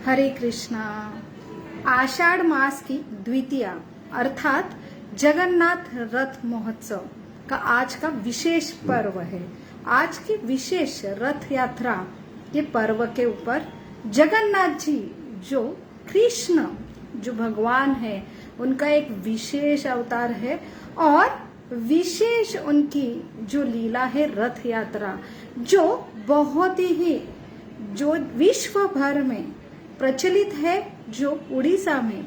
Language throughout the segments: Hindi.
हरे कृष्णा। आषाढ़ मास की द्वितीया अर्थात जगन्नाथ रथ महोत्सव का आज का विशेष पर्व है। आज की विशेष रथ यात्रा के पर्व के ऊपर जगन्नाथ जी जो कृष्ण जो भगवान है उनका एक विशेष अवतार है और विशेष उनकी जो लीला है रथ यात्रा जो बहुत ही जो विश्व भर में प्रचलित है। जो उड़ीसा में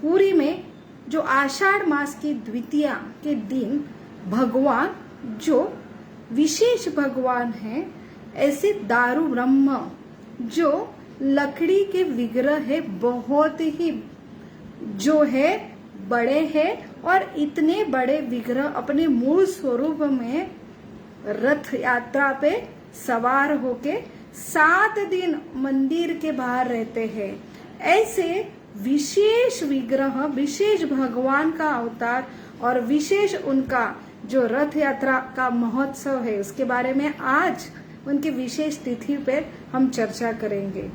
पुरी में जो आषाढ़ मास की द्वितीया के दिन भगवान जो विशेष भगवान है ऐसे दारू ब्रह्म जो लकड़ी के विग्रह है बहुत ही जो है बड़े हैं और इतने बड़े विग्रह अपने मूल स्वरूप में रथ यात्रा पे सवार होके 7 दिन मंदिर के बाहर रहते हैं। ऐसे विशेष विग्रह विशेष भगवान का अवतार और विशेष उनका जो रथ यात्रा का महोत्सव है उसके बारे में आज उनकी विशेष तिथि पर हम चर्चा करेंगे।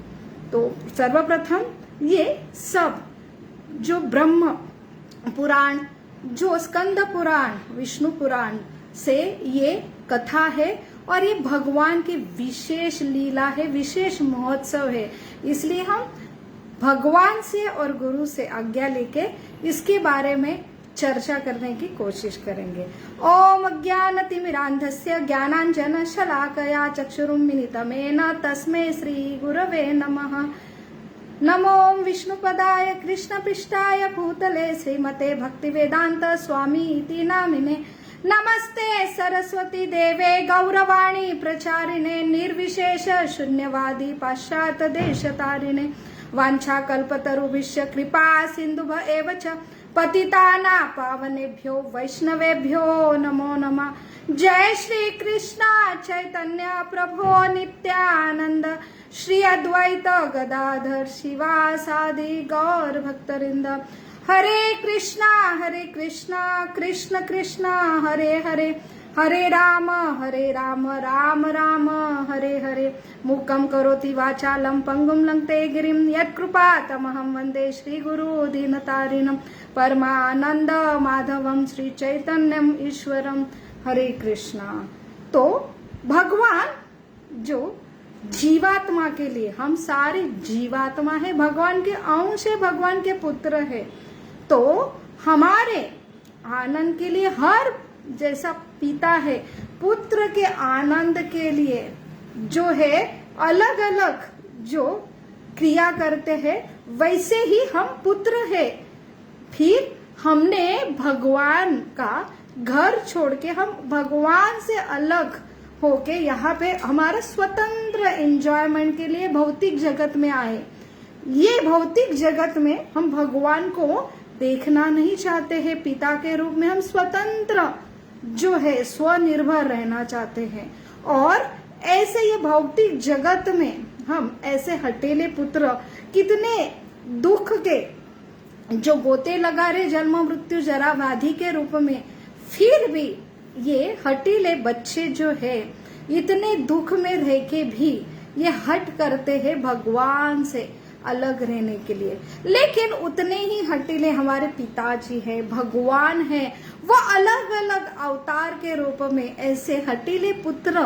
तो सर्वप्रथम ये सब जो ब्रह्म पुराण जो स्कंद पुराण विष्णु पुराण से ये कथा है और ये भगवान की विशेष लीला है विशेष महोत्सव है। इसलिए हम भगवान से और गुरु से आज्ञा लेके इसके बारे में चर्चा करने की कोशिश करेंगे। ओम अज्ञानतिमिरान्धस्य ज्ञानांजन शलाकया चक्षुरुन्मिलितमेन तस्मै श्री गुरवे नमः। नमो विष्णुपदाय कृष्णपृष्ठाय भूतले श्रीमते भक्तिवेदांत स्वामी इति नामिने। नमस्ते सरस्वती देवे गौरवाणी प्रचारिणे निर्विशेष शून्यवादी पाश्चात्य देशतारिणे। वाञ्छाकल्पतरुभ्यश्च कृपा सिन्धुभ्य एव च पतितानां पावनेभ्यो वैष्णवेभ्यो नमो नमः। जय श्री कृष्ण चैतन्य प्रभो नित्यानंद श्री अद्वैत गदाधर शिवासादि गौर भक्तवृंद। हरे कृष्णा कृष्ण कृष्ण हरे हरे हरे राम राम राम हरे हरे। मूकं करोति वाचालं पंगुं लंघते गिरिं यत्कृपातमहं वन्दे श्रीगुरु दीनतारिणं परमानंद माधवं श्री चैतन्यम ईश्वरम। हरे कृष्णा। तो भगवान जो जीवात्मा के लिए हम सारे जीवात्मा है भगवान के अंश है भगवान के पुत्र है। तो हमारे आनंद के लिए हर जैसा पिता है पुत्र के आनंद के लिए जो है अलग अलग जो क्रिया करते हैं वैसे ही हम पुत्र है। फिर हमने भगवान का घर छोड़ के हम भगवान से अलग होके यहाँ पे हमारा स्वतंत्र एंजॉयमेंट के लिए भौतिक जगत में आए। ये भौतिक जगत में हम भगवान को देखना नहीं चाहते हैं। पिता के रूप में हम स्वतंत्र जो है स्वनिर्भर रहना चाहते हैं और ऐसे ये भौतिक जगत में हम ऐसे हटेले पुत्र कितने दुख के जो गोते लगा रहे जन्म मृत्यु जरा व्याधि के रूप में। फिर भी ये हटीले बच्चे जो है इतने दुख में रह के भी ये हट करते हैं भगवान से अलग रहने के लिए। लेकिन उतने ही हटीले हमारे पिताजी है भगवान है वो अलग अलग अवतार के रूप में ऐसे हटीले पुत्र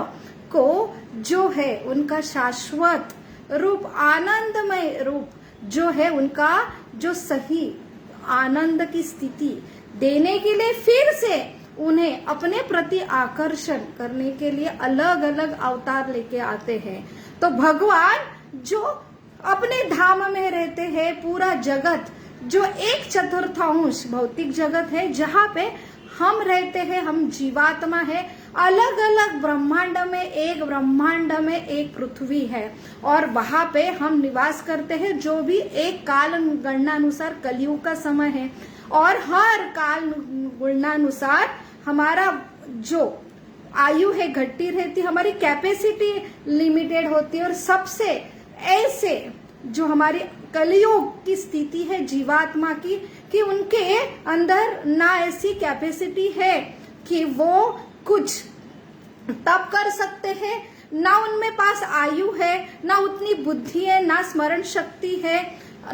को जो है उनका शाश्वत रूप आनंदमय रूप जो है उनका जो सही आनंद की स्थिति देने के लिए फिर से उन्हें अपने प्रति आकर्षण करने के लिए अलग अलग अवतार लेके आते हैं। तो भगवान जो अपने धाम में रहते हैं पूरा जगत जो 1/4 भौतिक जगत है जहाँ पे हम रहते हैं हम जीवात्मा है अलग अलग ब्रह्मांड में एक पृथ्वी है और वहां पे हम निवास करते हैं जो भी एक काल गणनानुसार कलयुग का समय है और हर काल गणनानुसार हमारा जो आयु है घटती रहती हमारी कैपेसिटी लिमिटेड होती है और सबसे ऐसे जो हमारी कलयुग की स्थिति है जीवात्मा की कि उनके अंदर ना ऐसी कैपेसिटी है कि वो कुछ तप कर सकते हैं ना उनमें पास आयु है, ना उतनी बुद्धि है, ना स्मरण शक्ति है,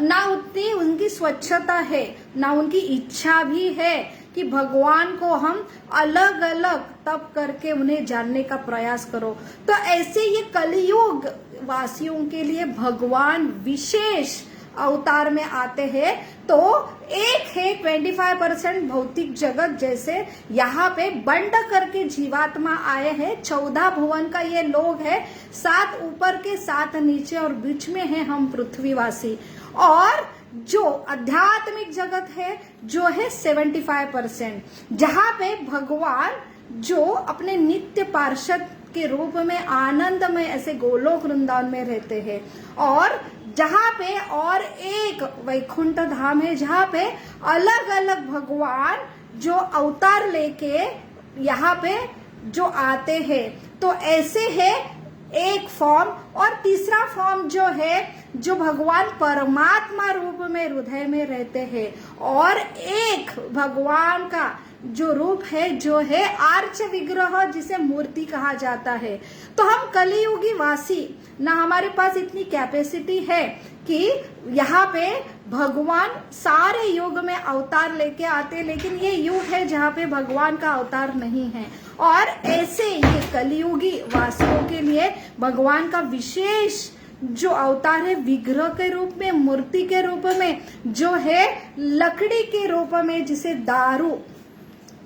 ना उतनी उनकी स्वच्छता है, ना उनकी इच्छा भी है कि भगवान को हम अलग अलग तप करके उन्हें जानने का प्रयास करो। तो ऐसे ये कलयुग वासियों के लिए भगवान विशेष अवतार में आते हैं। तो एक है 25% भौतिक जगत, जैसे यहाँ पे बंड करके जीवात्मा आए हैं, 14 भुवन का ये लोग है, 7 ऊपर के 7 नीचे और बीच में है हम पृथ्वीवासी। और जो आध्यात्मिक जगत है जो है 75%, जहाँ पे भगवान जो अपने नित्य पार्षद के रूप में आनंद में ऐसे गोलोक वृंदावन में रहते हैं। और जहाँ पे और एक वैकुंठ धाम है, जहाँ पे अलग अलग भगवान जो अवतार लेके यहाँ पे जो आते हैं। तो ऐसे है एक फॉर्म। और तीसरा फॉर्म जो है, जो भगवान परमात्मा रूप में हृदय में रहते हैं। और एक भगवान का जो रूप है जो है आर्च विग्रह, जिसे मूर्ति कहा जाता है। तो हम कलियुगी वासी, ना हमारे पास इतनी कैपेसिटी है कि यहाँ पे भगवान सारे युग में अवतार लेके आते, लेकिन ये युग है जहाँ पे भगवान का अवतार नहीं है। और ऐसे ये कलियुगी वासियों के लिए भगवान का विशेष जो अवतार है विग्रह के रूप में, मूर्ति के रूप में, जो है लकड़ी के रूप में, जिसे दारू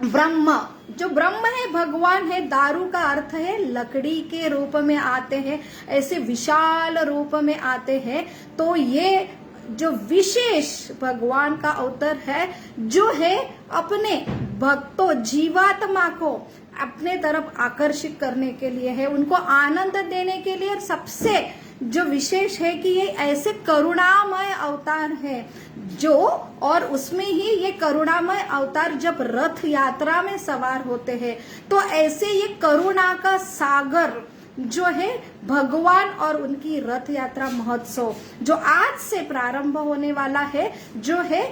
ब्रह्म, जो ब्रह्म है भगवान है, दारू का अर्थ है लकड़ी के रूप में आते हैं, ऐसे विशाल रूप में आते हैं। तो ये जो विशेष भगवान का अवतार है जो है अपने भक्तों जीवात्मा को अपने तरफ आकर्षित करने के लिए है, उनको आनंद देने के लिए। सबसे जो विशेष है कि ये ऐसे करुणामय अवतार है जो, और उसमें ही ये करुणामय अवतार जब रथ यात्रा में सवार होते हैं तो ऐसे ये करुणा का सागर जो है भगवान और उनकी रथ यात्रा महोत्सव जो आज से प्रारंभ होने वाला है, जो है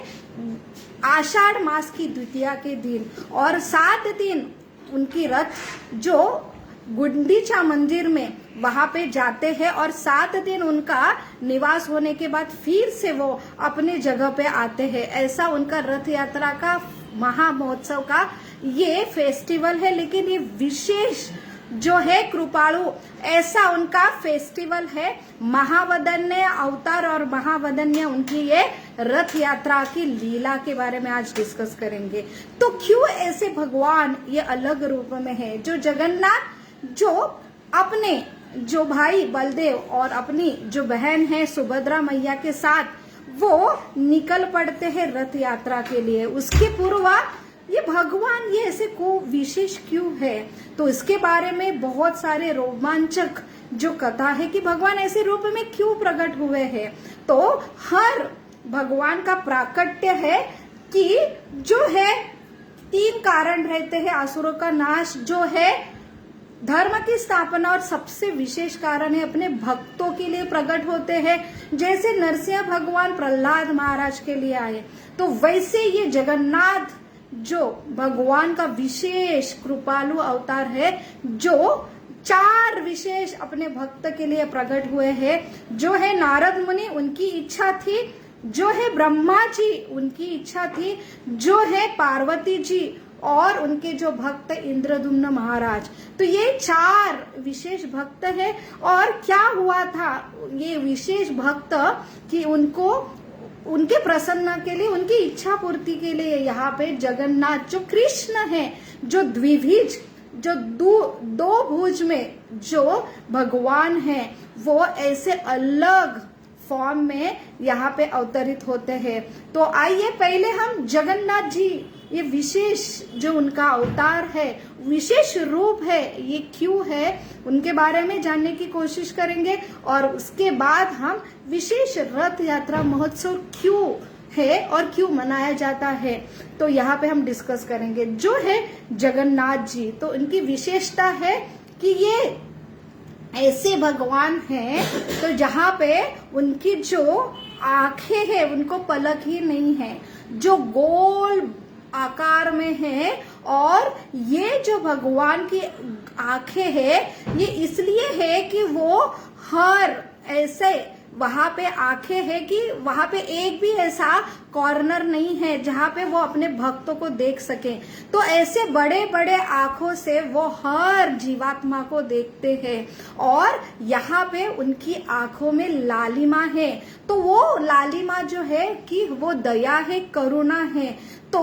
आषाढ़ मास की द्वितीया के दिन, और 7 दिन उनकी रथ जो गुंडीचा मंदिर में वहां पे जाते हैं, और 7 दिन उनका निवास होने के बाद फिर से वो अपने जगह पे आते हैं। ऐसा उनका रथ यात्रा का महा महोत्सव का ये फेस्टिवल है। लेकिन ये विशेष जो है कृपाणु ऐसा उनका फेस्टिवल है। महावदन्य अवतार और महावदन्य उनकी ये रथ यात्रा की लीला के बारे में आज डिस्कस करेंगे। तो क्यों ऐसे भगवान ये अलग रूप में है? जो जगन्नाथ जो अपने जो भाई बलदेव और अपनी जो बहन है सुभद्रा मैया के साथ वो निकल पड़ते हैं रथ यात्रा के लिए, उसके पूर्व ये भगवान ये ऐसे को विशेष क्यों है? तो इसके बारे में बहुत सारे रोमांचक जो कथा है कि भगवान ऐसे रूप में क्यों प्रकट हुए हैं। तो हर भगवान का प्राकट्य है कि जो है 3 कारण रहते हैं। असुरों का नाश जो है, धर्म की स्थापना, और सबसे विशेष कारण है अपने भक्तों के लिए प्रकट होते हैं। जैसे नरसिंह भगवान प्रहलाद महाराज के लिए आए, तो वैसे ये जगन्नाथ जो भगवान का विशेष कृपालु अवतार है, जो 4 विशेष अपने भक्त के लिए प्रकट हुए हैं। जो है नारद मुनि, उनकी इच्छा थी, जो है ब्रह्मा जी उनकी इच्छा थी, जो है पार्वती जी और उनके जो भक्त इंद्रदुम्न महाराज। तो ये 4 विशेष भक्त है। और क्या हुआ था ये विशेष भक्त कि उनको उनके प्रसन्न के लिए, उनकी इच्छा पूर्ति के लिए यहाँ पे जगन्नाथ जो कृष्ण है, जो द्विभुज, जो दो भुज में जो भगवान है, वो ऐसे अलग फॉर्म में यहाँ पे अवतरित होते हैं। तो आइए पहले हम जगन्नाथ जी ये विशेष जो उनका अवतार है, विशेष रूप है, ये क्यों है, उनके बारे में जानने की कोशिश करेंगे। और उसके बाद हम विशेष रथ यात्रा महोत्सव क्यों है और क्यों मनाया जाता है, तो यहाँ पे हम डिस्कस करेंगे। जो है जगन्नाथ जी, तो इनकी विशेषता है कि ये ऐसे भगवान हैं तो जहाँ पे उनकी जो आंखें हैं उनको पलक ही नहीं है, जो गोल आकार में है और ये जो भगवान की आंखें है ये इसलिए है कि वो हर ऐसे वहां पे आंखें है कि वहां पे एक भी ऐसा कॉर्नर नहीं है जहां पे वो अपने भक्तों को देख सके। तो ऐसे बड़े बड़े आंखों से वो हर जीवात्मा को देखते हैं और यहाँ पे उनकी आंखों में लालिमा है। तो वो लालिमा जो है कि वो दया है, करुणा है। तो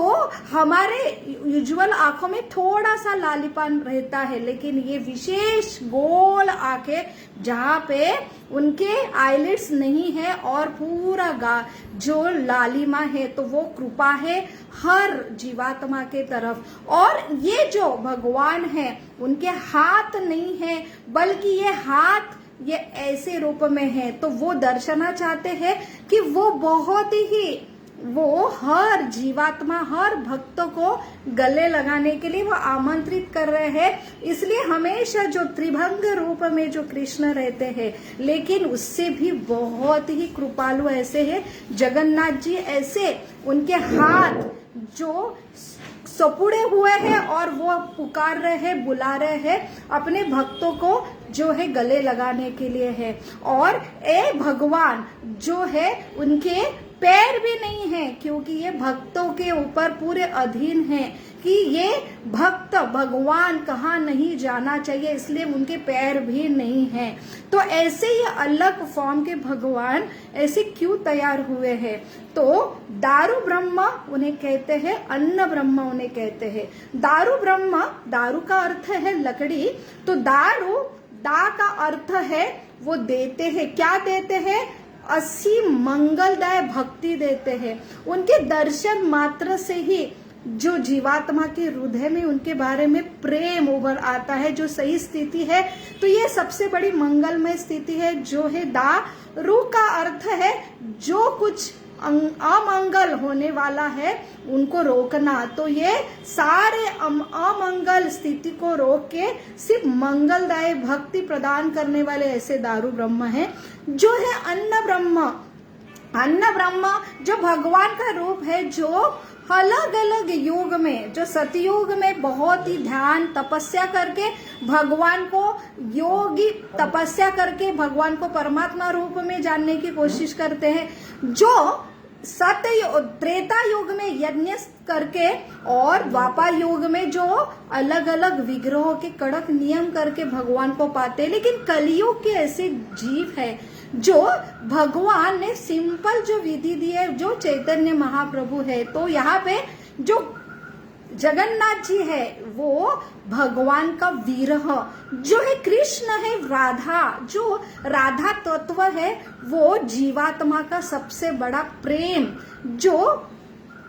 हमारे यूजुअल आंखों में थोड़ा सा लालीपन रहता है, लेकिन ये विशेष गोल आंखें जहाँ पे उनके आईलिड्स नहीं है और पूरा जो लालिमा है, तो वो कृपा है हर जीवात्मा के तरफ। और ये जो भगवान है उनके हाथ नहीं है, बल्कि ये हाथ ये ऐसे रूप में है। तो वो दर्शाना चाहते हैं कि वो बहुत ही वो हर जीवात्मा, हर भक्तों को गले लगाने के लिए वो आमंत्रित कर रहे हैं। इसलिए हमेशा जो त्रिभंग रूप में जो कृष्ण रहते हैं, लेकिन उससे भी बहुत ही कृपालु ऐसे हैं जगन्नाथ जी। ऐसे उनके हाथ जो सपुड़े हुए हैं और वो पुकार रहे हैं, बुला रहे हैं अपने भक्तों को जो है गले लगाने के लिए है। और ए भगवान जो है उनके पैर भी नहीं है, क्योंकि ये भक्तों के ऊपर पूरे अधीन है कि ये भक्त भगवान कहाँ नहीं जाना चाहिए, इसलिए उनके पैर भी नहीं है। तो ऐसे ये अलग फॉर्म के भगवान ऐसे क्यों तैयार हुए हैं? तो दारू ब्रह्म उन्हें कहते हैं, अन्न ब्रह्म उन्हें कहते हैं। दारू ब्रह्म, दारू का अर्थ है लकड़ी, तो दारू दा का अर्थ है वो देते हैं। क्या देते हैं? असीम मंगलदाय भक्ति देते हैं। उनके दर्शन मात्र से ही जो जीवात्मा के हृदय में उनके बारे में प्रेम उभर आता है, जो सही स्थिति है। तो ये सबसे बड़ी मंगलमय स्थिति है जो है दारू का अर्थ है जो कुछ अमंगल होने वाला है उनको रोकना। तो ये सारे अमंगल स्थिति को रोक के सिर्फ मंगलदायी भक्ति प्रदान करने वाले ऐसे दारू ब्रह्म है। जो है अन्न ब्रह्म, अन्न ब्रह्म जो भगवान का रूप है, जो अलग अलग युग में, जो सतयुग में बहुत ही ध्यान तपस्या करके भगवान को, योगी तपस्या करके भगवान को परमात्मा रूप में जानने की कोशिश करते हैं, जो त्रेता युग में यज्ञ करके और द्वापर युग में जो अलग अलग विग्रहों के कड़क नियम करके भगवान को पाते हैं। लेकिन कलयुग के ऐसे जीव है जो भगवान ने सिंपल जो विधि दी है, जो चैतन्य महाप्रभु है। तो यहाँ पे जो जगन्नाथ जी है वो भगवान का विरह, जो है कृष्ण है राधा, जो राधा तत्व है वो जीवात्मा का सबसे बड़ा प्रेम, जो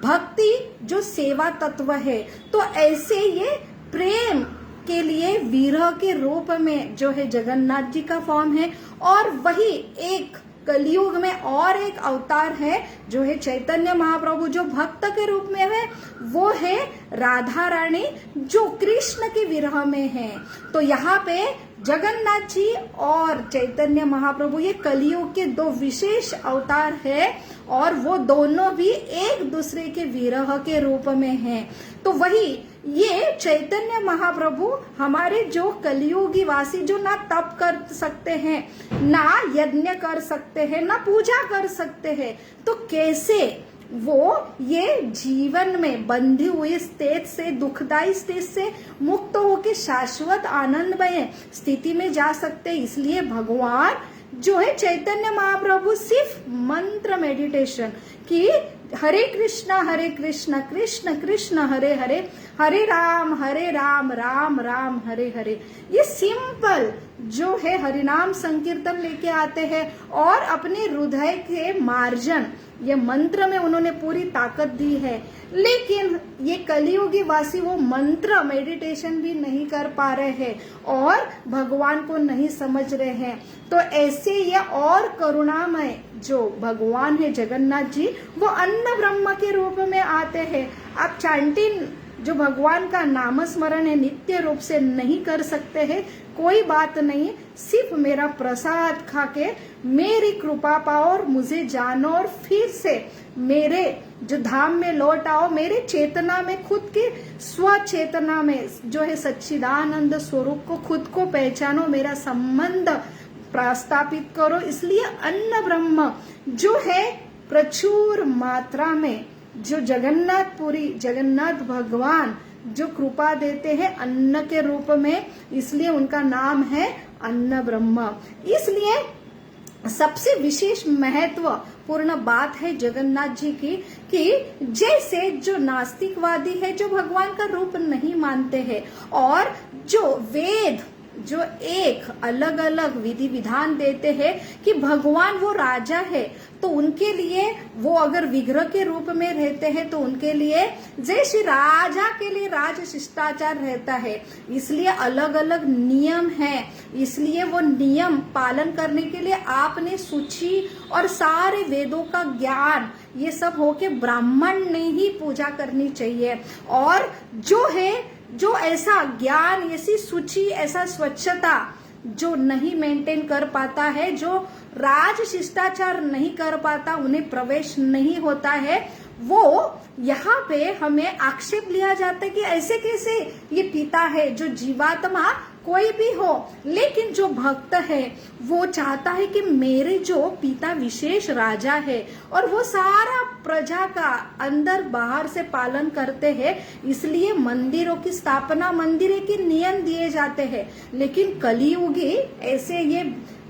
भक्ति, जो सेवा तत्व है। तो ऐसे ये प्रेम के लिए विरह के रूप में जो है जगन्नाथ जी का फॉर्म है। और वही एक कलयुग में और एक अवतार है जो है चैतन्य महाप्रभु, जो भक्त के रूप में है, वो है राधा रानी जो कृष्ण के विरह में है। तो यहाँ पे जगन्नाथ जी और चैतन्य महाप्रभु ये कलयुग के दो विशेष अवतार है और वो दोनों भी एक दूसरे के विरह के रूप में हैं। तो वही ये चैतन्य महाप्रभु हमारे जो कलयुगी वासी, जो ना तप कर सकते हैं, ना यज्ञ कर सकते हैं, ना पूजा कर सकते हैं, तो कैसे वो ये जीवन में बंधी हुई स्थिति से, दुखदायी स्थिति से मुक्त होकर शाश्वत आनंदमय स्थिति में जा सकते। इसलिए भगवान जो है चैतन्य महाप्रभु सिर्फ मंत्र मेडिटेशन की हरे कृष्ण कृष्ण कृष्ण हरे हरे, हरे राम राम राम हरे हरे, ये सिंपल जो है हरिनाम संकीर्तन लेके आते हैं और अपने हृदय के मार्जन ये मंत्र में उन्होंने पूरी ताकत दी है। लेकिन ये कलियुगी वासी वो मंत्र मेडिटेशन भी नहीं कर पा रहे हैं और भगवान को नहीं समझ रहे हैं। तो ऐसे ये और करुणामय जो भगवान है जगन्नाथ जी, वो अन्न ब्रह्म के रूप में आते हैं। आप चैंटिंग जो भगवान का नाम स्मरण है नित्य रूप से नहीं कर सकते हैं, कोई बात नहीं, सिर्फ मेरा प्रसाद खा के मेरी कृपा पाओ और मुझे जानो और फिर से मेरे जो धाम में लौट आओ, मेरे चेतना में, खुद के स्व चेतना में जो है सच्चिदानंद स्वरूप को खुद को पहचानो, मेरा संबंध प्रस्थापित करो। इसलिए अन्न ब्रह्म जो है प्रचुर मात्रा में जो जगन्नाथपुरी जगन्नाथ भगवान जो कृपा देते हैं अन्न के रूप में, इसलिए उनका नाम है अन्न ब्रह्म। इसलिए सबसे विशेष महत्वपूर्ण बात है जगन्नाथ जी की कि जैसे जो नास्तिकवादी है, जो भगवान का रूप नहीं मानते हैं और जो वेद जो एक अलग अलग विधि विधान देते हैं कि भगवान वो राजा है, तो उनके लिए वो अगर विग्रह के रूप में रहते हैं तो उनके लिए जैसे राजा के लिए राज शिष्टाचार रहता है, इसलिए अलग अलग नियम है। इसलिए वो नियम पालन करने के लिए आपने सूची और सारे वेदों का ज्ञान ये सब होके ब्राह्मण ने ही पूजा करनी चाहिए। और जो है जो ऐसा ज्ञान, ऐसी सूची, ऐसा स्वच्छता जो नहीं मेंटेन कर पाता है, जो राज शिष्टाचार नहीं कर पाता, उन्हें प्रवेश नहीं होता है, वो यहाँ पे हमें आक्षेप लिया जाता है कि ऐसे कैसे ये पिता है, जो जीवात्मा कोई भी हो, लेकिन जो भक्त है वो चाहता है कि मेरे जो पिता विशेष राजा है और वो सारा प्रजा का अंदर बाहर से पालन करते हैं, इसलिए मंदिरों की स्थापना, मंदिर के नियम दिए जाते हैं। लेकिन कलियुगी ऐसे ये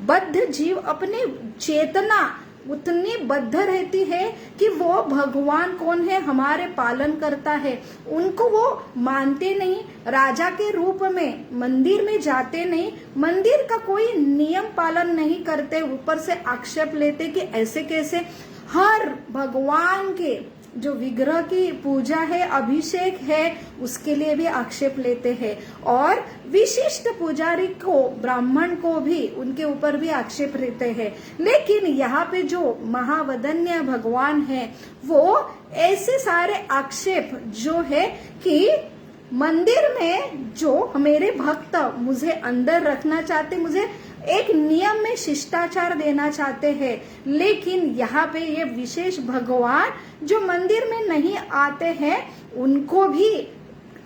बद्ध जीव अपने चेतना उतनी बद्ध रहती है कि वो भगवान कौन है हमारे पालन करता है, उनको वो मानते नहीं, राजा के रूप में मंदिर में जाते नहीं, मंदिर का कोई नियम पालन नहीं करते, ऊपर से आक्षेप लेते कि ऐसे कैसे। हर भगवान के जो विग्रह की पूजा है, अभिषेक है, उसके लिए भी आक्षेप लेते हैं और विशिष्ट पुजारी को, ब्राह्मण को भी उनके ऊपर भी आक्षेप रहते हैं। लेकिन यहाँ पे जो महावदन्य भगवान है वो ऐसे सारे आक्षेप जो है कि मंदिर में जो मेरे भक्त मुझे अंदर रखना चाहते, मुझे एक नियम में शिष्टाचार देना चाहते हैं, लेकिन यहाँ पे ये विशेष भगवान जो मंदिर में नहीं आते हैं उनको भी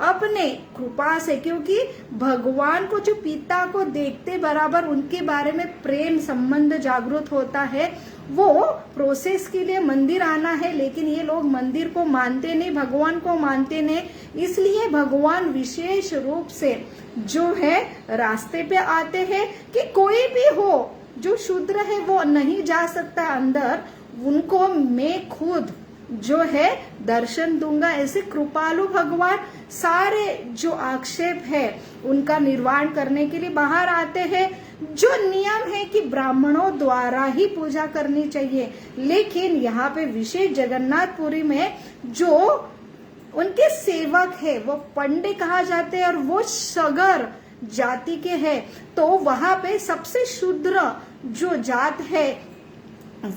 अपने कृपा से, क्योंकि भगवान को जो पिता को देखते बराबर उनके बारे में प्रेम संबंध जागृत होता है, वो प्रोसेस के लिए मंदिर आना है, लेकिन ये लोग मंदिर को मानते नहीं, भगवान को मानते नहीं, इसलिए भगवान विशेष रूप से जो है रास्ते पे आते हैं कि कोई भी हो जो शूद्र है वो नहीं जा सकता अंदर, उनको मैं खुद जो है दर्शन दूंगा। ऐसे कृपालु भगवान सारे जो आक्षेप है उनका निर्वाण करने के लिए बाहर आते हैं। जो नियम है कि ब्राह्मणों द्वारा ही पूजा करनी चाहिए, लेकिन यहाँ पे विशेष जगन्नाथपुरी में जो उनके सेवक है वो पंडे कहा जाते हैं और वो सगर जाति के हैं, तो वहां पे सबसे शूद्र जो जात है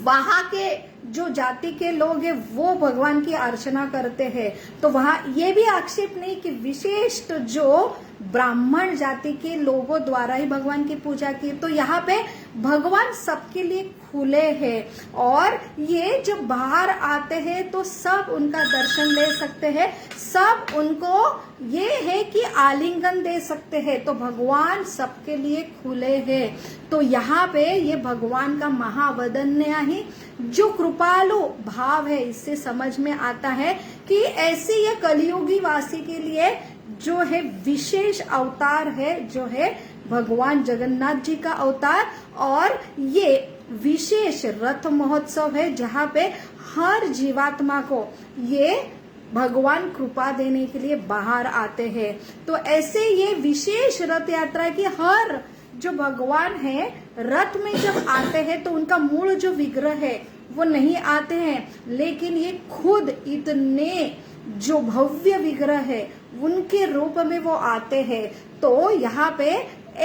वहां के जो जाति के लोग हैं वो भगवान की अर्चना करते हैं। तो वहां ये भी आक्षेप नहीं कि विशेष जो ब्राह्मण जाति के लोगों द्वारा ही भगवान की पूजा की। तो यहाँ पे भगवान सबके लिए खुले हैं और ये जब बाहर आते हैं तो सब उनका दर्शन ले सकते हैं, सब उनको ये है कि आलिंगन दे सकते हैं। तो भगवान सबके लिए खुले हैं। तो यहाँ पे ये भगवान का महावदन्य ही जो कृपालु भाव है, इससे समझ में आता है कि ऐसे ये कलियुगी वासी के लिए जो है विशेष अवतार है, जो है भगवान जगन्नाथ जी का अवतार। और ये विशेष रथ महोत्सव है जहाँ पे हर जीवात्मा को ये भगवान कृपा देने के लिए बाहर आते हैं। तो ऐसे ये विशेष रथ यात्रा की हर जो भगवान है रथ में जब आते हैं तो उनका मूल जो विग्रह है वो नहीं आते हैं, लेकिन ये खुद इतने जो भव्य विग्रह है उनके रूप में वो आते हैं। तो यहाँ पे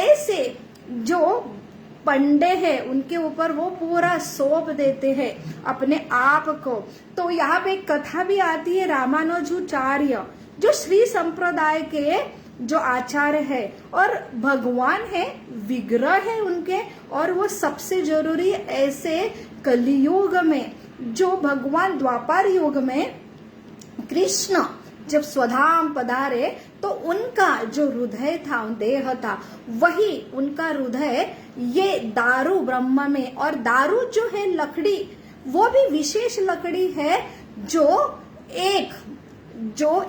ऐसे जो पंडे हैं उनके ऊपर वो पूरा सौंप देते हैं अपने आप को। तो यहाँ पे एक कथा भी आती है, रामानुजाचार्य जो श्री संप्रदाय के जो आचार्य है, और भगवान है, विग्रह है उनके, और वो सबसे जरूरी ऐसे कलियुग में जो भगवान द्वापर युग में कृष्ण जब स्वधाम पधारे तो उनका जो हृदय था, देह था, वही उनका हृदय ये दारू ब्रह्म में, और दारू जो है लकड़ी, वो भी विशेष लकड़ी है जो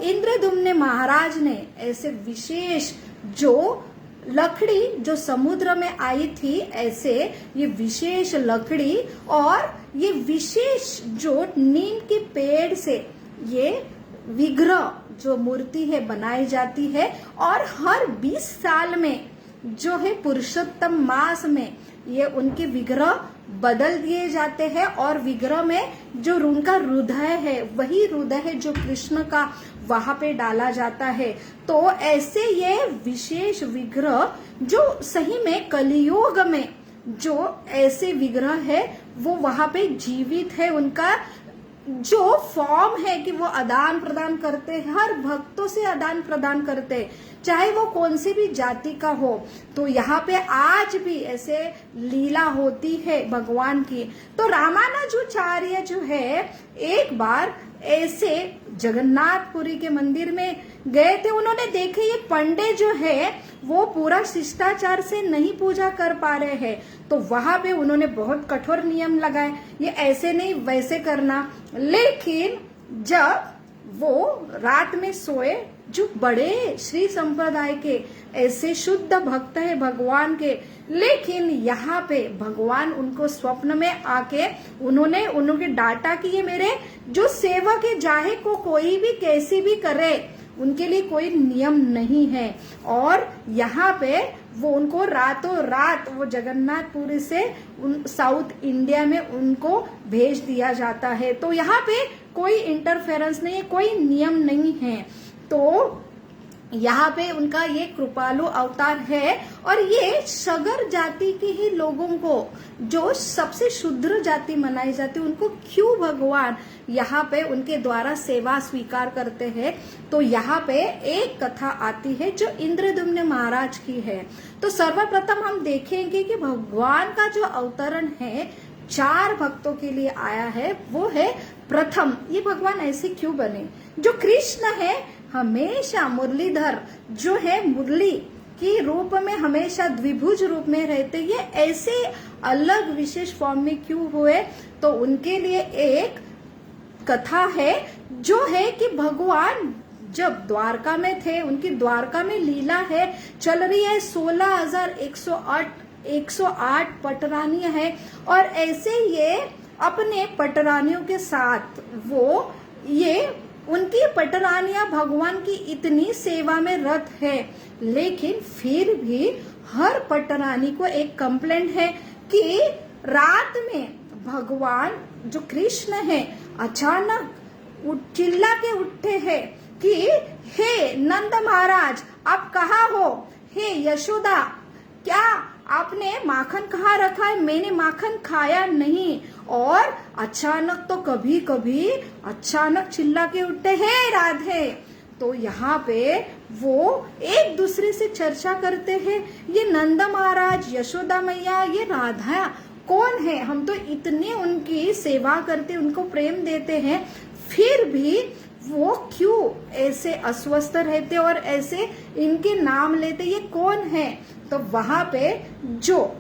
इंद्रदुम्न महाराज ने ऐसे विशेष जो लकड़ी जो समुद्र में आई थी, ऐसे ये विशेष लकड़ी और ये विशेष जो नीम के पेड़ से ये विग्रह जो मूर्ति है बनाई जाती है, और हर 20 साल में जो है पुरुषोत्तम मास में ये उनके विग्रह बदल दिए जाते हैं, और विग्रह में जो उनका हृदय है वही हृदय है जो कृष्ण का वहां पे डाला जाता है। तो ऐसे ये विशेष विग्रह जो सही में कलियुग में जो ऐसे विग्रह है वो वहां पे जीवित है, उनका जो फॉर्म है कि वो आदान प्रदान करते हैं, हर भक्तों से आदान प्रदान करते हैं, चाहे वो कौन सी भी जाति का हो। तो यहाँ पे आज भी ऐसे लीला होती है भगवान की। तो रामानुजाचार्य जो है एक बार ऐसे जगन्नाथपुरी के मंदिर में गए थे, उन्होंने देखे ये पंडे जो है वो पूरा शिष्टाचार से नहीं पूजा कर पा रहे हैं, तो वहां पे उन्होंने बहुत कठोर नियम लगाए, ये ऐसे नहीं वैसे करना। लेकिन जब वो रात में सोए, जो बड़े श्री संप्रदाय के ऐसे शुद्ध भक्त है भगवान के, लेकिन यहाँ पे भगवान उनको स्वप्न में आके उन्होंने डांटा कि ये मेरे जो सेवक है, चाहे को कोई भी कैसी भी करे, उनके लिए कोई नियम नहीं है। और यहाँ पे वो उनको रातों रात वो जगन्नाथपुरी से साउथ इंडिया में उनको भेज दिया जाता है। तो यहाँ पे कोई इंटरफेरेंस नहीं है, कोई नियम नहीं है। तो यहाँ पे उनका ये कृपालु अवतार है, और ये सगर जाति के ही लोगों को जो सबसे शुद्र जाति मनाई जाती है, उनको क्यों भगवान यहाँ पे उनके द्वारा सेवा स्वीकार करते हैं। तो यहाँ पे एक कथा आती है जो इंद्रदुम्न महाराज की है। तो सर्वप्रथम हम देखेंगे कि भगवान का जो अवतरण है 4 भक्तों के लिए आया है। वो है प्रथम, ये भगवान ऐसे क्यों बने, जो कृष्ण है हमेशा मुरलीधर जो है मुरली की रूप में हमेशा द्विभुज रूप में रहते, ये ऐसे अलग विशेष फॉर्म में क्यों हुए। तो उनके लिए एक कथा है जो है कि भगवान जब द्वारका में थे, उनकी द्वारका में लीला है चल रही है, 16,108 पटरानियां है, और ऐसे ये अपने पटरानियों के साथ वो ये उनकी पटरानियां भगवान की इतनी सेवा में रत है, लेकिन फिर भी हर पटरानी को एक कंप्लेंट है कि रात में भगवान जो कृष्ण है अचानक चिल्ला के उठते हैं कि हे नंद महाराज आप कहाँ हो, हे यशोदा क्या आपने माखन कहाँ रखा है, मैंने माखन खाया नहीं। और अचानक तो कभी कभी अचानक चिल्ला के उठते हैं राधे। तो यहाँ पे वो एक दूसरे से चर्चा करते हैं, ये नंद महाराज, यशोदा मैया, ये राधा कौन है, हम तो इतनी उनकी सेवा करते, उनको प्रेम देते हैं, फिर भी वो क्यों ऐसे अस्वस्थ रहते और ऐसे इनके नाम लेते, ये कौन है। तो वहां पे जो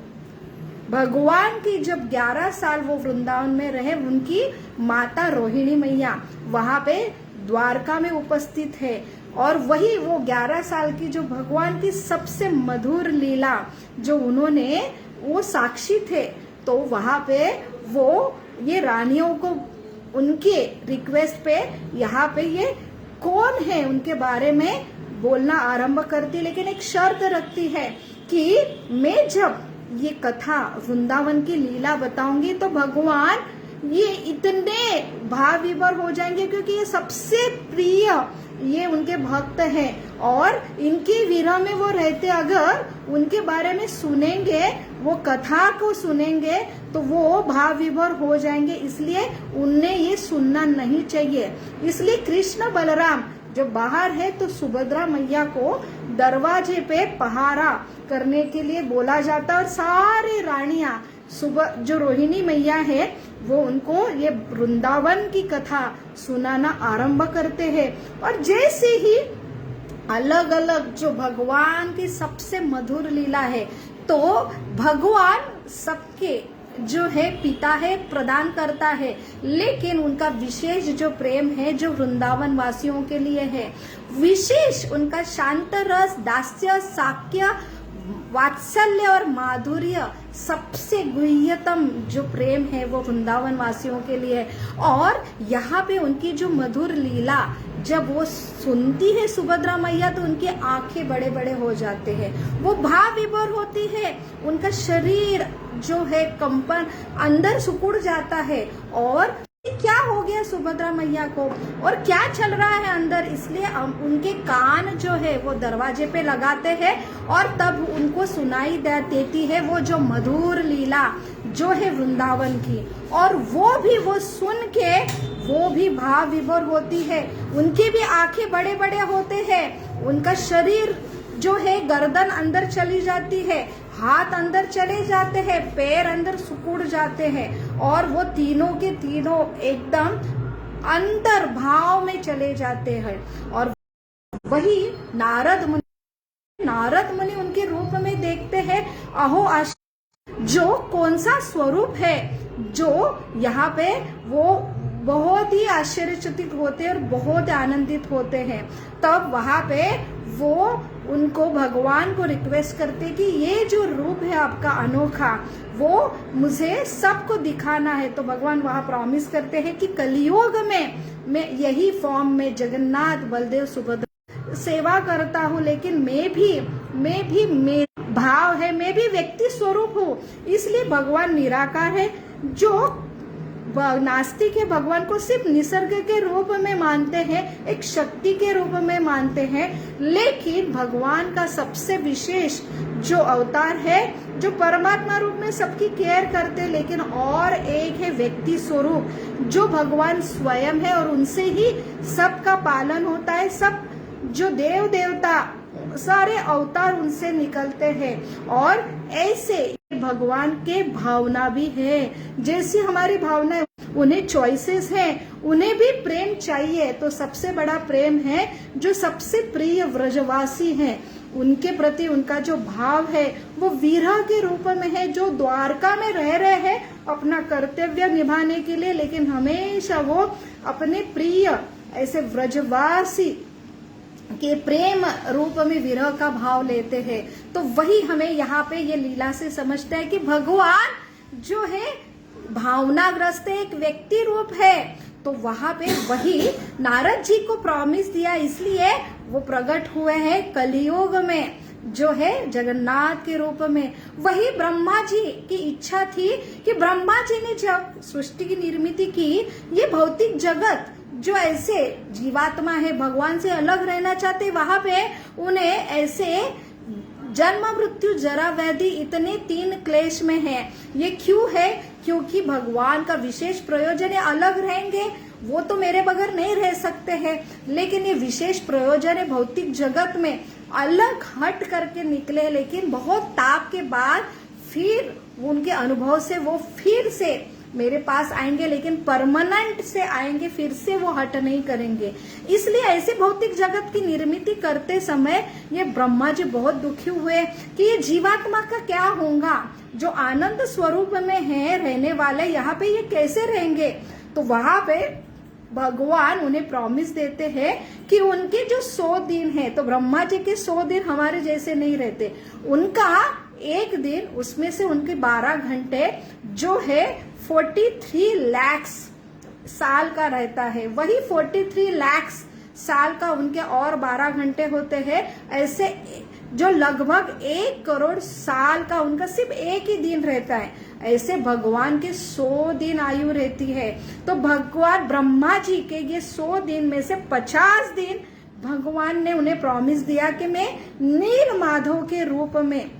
भगवान की जब 11 साल वो वृंदावन में रहे, उनकी माता रोहिणी मैया वहां पे द्वारका में उपस्थित है, और वही वो 11 साल की जो भगवान की सबसे मधुर लीला जो उन्होंने वो साक्षी थे। तो वहां पे वो ये रानियों को उनके रिक्वेस्ट पे यहाँ पे ये कौन है उनके बारे में बोलना आरंभ करती, लेकिन एक शर्त रखती है कि मैं जब ये कथा वृंदावन की लीला बताऊंगी तो भगवान ये इतने भाव विभोर हो जाएंगे, क्योंकि ये सबसे प्रिय ये उनके भक्त हैं, और इनके विरह में वो रहते, अगर उनके बारे में सुनेंगे, वो कथा को सुनेंगे तो वो भाव विभोर हो जाएंगे, इसलिए उन्हें ये सुनना नहीं चाहिए। इसलिए कृष्ण बलराम जब बाहर है तो सुभद्रा मैया को दरवाजे पे पहारा करने के लिए बोला जाता है और सारे रानियां सुबह जो रोहिणी मैया है वो उनको ये वृंदावन की कथा सुनाना आरंभ करते हैं। और जैसे ही अलग अलग जो भगवान की सबसे मधुर लीला है, तो भगवान सबके जो है पिता है, प्रदान करता है, लेकिन उनका विशेष जो प्रेम है जो वृंदावन वासियों के लिए है, विशेष उनका शांत रस, दास्य, साक्य, वात्सल्य और माधुर्य, सबसे गुह्यतम जो प्रेम है वो वृंदावन वासियों के लिए है। और यहाँ पे उनकी जो मधुर लीला जब वो सुनती है सुभद्रा मैया, तो उनकी आंखें बड़े बड़े हो जाते हैं, वो भाव विभोर होती है, उनका शरीर जो है कंपन अंदर सिकुड़ जाता है। और क्या हो गया सुभद्रा मैया को और क्या चल रहा है अंदर, इसलिए उनके कान जो है वो दरवाजे पे लगाते हैं और तब उनको सुनाई देती है वो जो मधुर लीला जो है वृंदावन की। और वो सुन के वो भी भाव विभोर होती है, उनके भी आंखें बड़े बड़े होते हैं, उनका शरीर जो है गर्दन अंदर चली जाती है, हाथ अंदर चले जाते हैं, पैर अंदर सिकुड़ जाते हैं और वो तीनों के तीनों एकदम अंतर भाव में चले जाते हैं। और वही नारद मुनि उनके रूप में देखते हैं, अहो जो कौन सा स्वरूप है, जो यहाँ पे वो बहुत ही आश्चर्यचकित होते हैं और बहुत आनंदित होते हैं। तब वहां पे वो उनको भगवान को रिक्वेस्ट करते कि ये जो रूप है आपका अनोखा, वो मुझे सबको दिखाना है। तो भगवान वहां प्रॉमिस करते हैं कि कलियुग में मैं यही फॉर्म में जगन्नाथ, बलदेव, सुभद्रा सेवा करता हूँ, लेकिन मैं भी मेरा भाव है, मैं भी व्यक्ति स्वरूप हूँ। इसलिए भगवान निराकार है। जो नास्तिक है भगवान को सिर्फ निसर्ग के रूप में मानते हैं, एक शक्ति के रूप में मानते हैं, लेकिन भगवान का सबसे विशेष जो अवतार है, जो परमात्मा रूप में सबकी केयर करते, लेकिन और एक है व्यक्ति स्वरूप जो भगवान स्वयं है और उनसे ही सबका पालन होता है। सब जो देव देवता सारे अवतार उनसे निकलते हैं। और ऐसे भगवान के भावना भी है, जैसी हमारी भावना है, उन्हें चॉइसेस हैं, उन्हें भी प्रेम चाहिए। तो सबसे बड़ा प्रेम है जो सबसे प्रिय व्रजवासी हैं, उनके प्रति उनका जो भाव है वो विरह के रूप में है, जो द्वारका में रह रहे हैं अपना कर्तव्य निभाने के लिए, लेकिन हमेशा वो अपने प्रिय ऐसे व्रजवासी के प्रेम रूप में विरह का भाव लेते हैं। तो वही हमें यहाँ पे ये लीला से समझते हैं कि भगवान जो है भावनाग्रस्त एक व्यक्ति रूप है। तो वहां पे वही नारद जी को प्रॉमिस दिया, इसलिए वो प्रकट हुए हैं कलियुग में जो है जगन्नाथ के रूप में। वही ब्रह्मा जी की इच्छा थी कि ब्रह्मा जी ने जब सृष्टि की निर्मित की, ये भौतिक जगत जो ऐसे जीवात्मा है भगवान से अलग रहना चाहते, वहां पे उन्हें ऐसे जन्म मृत्यु जरा व्याधि इतने 3 क्लेश में है। ये क्यों है? क्योंकि भगवान का विशेष प्रयोजन है, अलग रहेंगे, वो तो मेरे बगैर नहीं रह सकते हैं, लेकिन ये विशेष प्रयोजन है भौतिक जगत में अलग हट करके निकले, लेकिन बहुत ताप के बाद फिर उनके अनुभव से वो फिर से मेरे पास आएंगे, लेकिन परमानेंट से आएंगे, फिर से वो हट नहीं करेंगे। इसलिए ऐसे भौतिक जगत की निर्मित करते समय ये ब्रह्मा जी बहुत दुखी हुए कि ये जीवात्मा का क्या होगा, जो आनंद स्वरूप में है रहने वाले, यहाँ पे ये कैसे रहेंगे। तो वहां पे भगवान उन्हें प्रॉमिस देते हैं कि उनके जो 100 दिन है, तो ब्रह्मा जी के 100 दिन हमारे जैसे नहीं रहते, उनका एक दिन उसमें से उनके 12 घंटे जो है 43 लाख साल का रहता है। वही 43 लाख साल का उनके और 12 घंटे होते हैं, ऐसे जो लगभग 1 करोड़ साल का उनका सिर्फ एक ही दिन रहता है। ऐसे भगवान के 100 दिन आयु रहती है। तो भगवान ब्रह्मा जी के ये 100 दिन में से 50 दिन भगवान ने उन्हें प्रॉमिस दिया कि मैं नील माधव के रूप में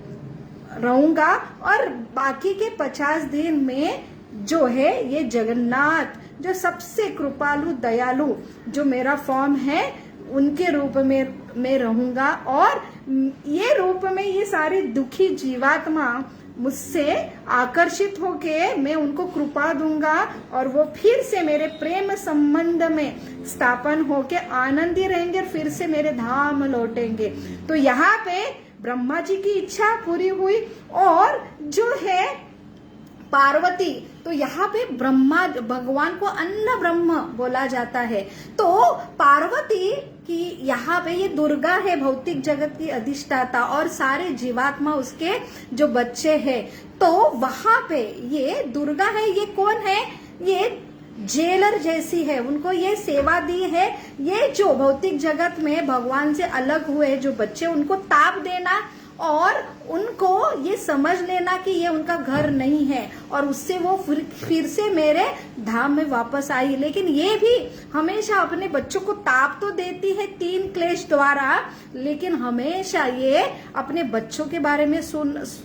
रहूंगा, और बाकी के 50 दिन में जो है ये जगन्नाथ जो सबसे कृपालु दयालु जो मेरा फॉर्म है उनके रूप में रहूंगा और ये रूप में ये सारे दुखी जीवात्मा मुझसे आकर्षित होके मैं उनको कृपा दूंगा और वो फिर से मेरे प्रेम संबंध में स्थापन होके आनंदी रहेंगे और फिर से मेरे धाम लौटेंगे। तो यहाँ पे ब्रह्मा जी की इच्छा पूरी हुई और जो है पार्वती, तो यहाँ पे ब्रह्मा भगवान को अन्न ब्रह्म बोला जाता है। तो पार्वती कि यहाँ पे ये दुर्गा है, भौतिक जगत की अधिष्ठाता और सारे जीवात्मा उसके जो बच्चे हैं। तो वहां पे ये दुर्गा है, ये कौन है? ये जेलर जैसी है, उनको ये सेवा दी है। ये जो भौतिक जगत में भगवान से अलग हुए जो बच्चे, उनको ताप देना और उनको ये समझ लेना कि ये उनका घर नहीं है और उससे वो फिर से मेरे धाम में वापस आई। लेकिन ये भी हमेशा अपने बच्चों को ताप तो देती है 3 क्लेश द्वारा, लेकिन हमेशा ये अपने बच्चों के बारे में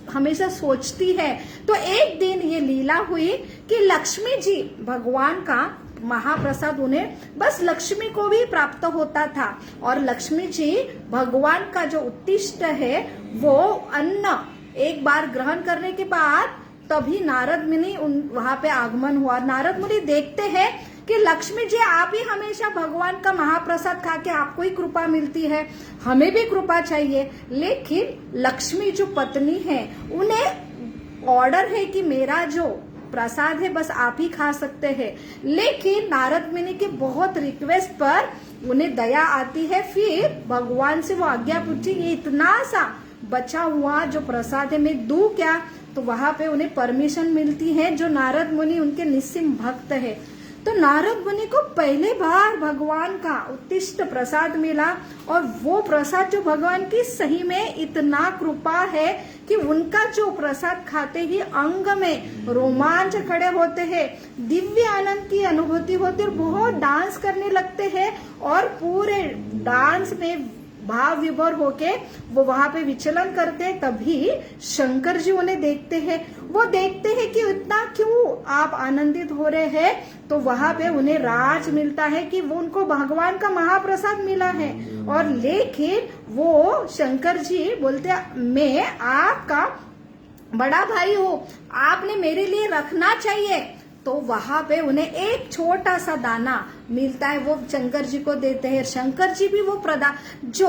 हमेशा सोचती है। तो एक दिन ये लीला हुई कि लक्ष्मी जी भगवान का महाप्रसाद उन्हें बस लक्ष्मी को भी प्राप्त होता था और लक्ष्मी जी भगवान का जो उत्तिष्ठ है वो अन्न एक बार ग्रहण करने के बाद तभी नारद मुनि वहां पे आगमन हुआ। नारद मुनि देखते हैं कि लक्ष्मी जी आप ही हमेशा भगवान का महाप्रसाद खा के आपको ही कृपा मिलती है, हमें भी कृपा चाहिए। लेकिन लक्ष्मी जो पत्नी है उन्हें ऑर्डर है कि मेरा जो प्रसाद है बस आप ही खा सकते हैं। लेकिन नारद मुनि के बहुत रिक्वेस्ट पर उन्हें दया आती है, फिर भगवान से वो आज्ञा पूछी ये इतना सा बचा हुआ जो प्रसाद है मैं दूं क्या? तो वहां पे उन्हें परमिशन मिलती है। जो नारद मुनि उनके निस्सिम भक्त है, तो नारद मुनि को पहले बार भगवान का उत्तिष्ठ प्रसाद मिला और वो प्रसाद जो भगवान की सही में इतना कृपा है कि उनका जो प्रसाद खाते ही अंग में रोमांच खड़े होते हैं, दिव्य आनंद की अनुभूति होती है और बहुत डांस करने लगते हैं और पूरे डांस में भाव विभोर होके वो वहां पे विचलन करते हैं। तभी शंकर जी उन्हें देखते हैं, वो देखते हैं कि इतना क्यों आप आनंदित हो रहे हैं। तो वहां पे उन्हें राज मिलता है कि वो उनको भगवान का महाप्रसाद मिला है। और लेकिन वो शंकर जी बोलते मैं आपका बड़ा भाई हूँ, आपने मेरे लिए रखना चाहिए। तो वहां पे उन्हें एक छोटा सा दाना मिलता है, वो शंकर जी को देते हैं। शंकर जी भी वो जो